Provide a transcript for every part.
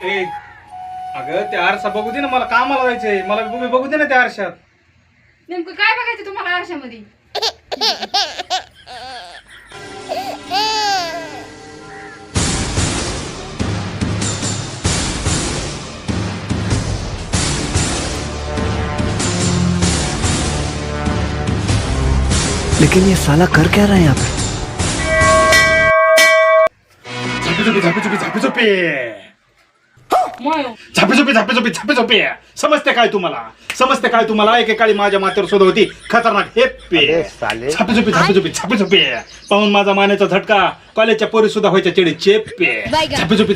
ए अगं त्या आरसा बघू दे ना, मला कामाला जायचंय, मला बघू दे ना त्या आरशात. नेमकं काय बघायचं तुम्हाला आरशामध्ये? लेकिन ये साला कर क्या रहा है यहाँ पे? झोपे समजते काय तुम्हाला? समजते काय तुम्हाला? एकेकाळी माझ्या मातेवर सुद्धा होती खतरनाक हे पे. झोपे पाहून माझा मानेचा झटका, कॉलेजच्या पोरी सुद्धा व्हायच्या चिडे चेपे. झोपे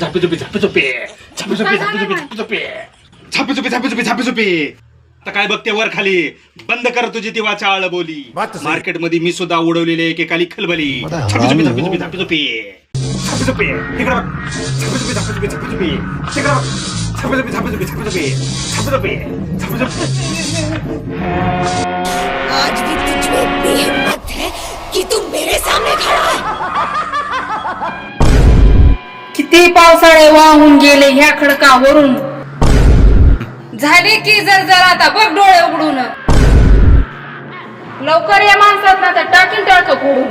आता काय बघते वर खाली? बंद कर तुझी ती वाचाळ बोली. मार्केट मध्ये मी सुद्धा उडवलेले एकेकाली खलबली. आज भी तुझ में बेहिम्मत है कि तू मेरे सामने खड़ा है. किती पावसाळे वाहून गेले ह्या खडकावरून, झाले की जर आता बघ डोळे उघडून. लवकर या माणसात ना तर टाकीन टाळकं फोडून.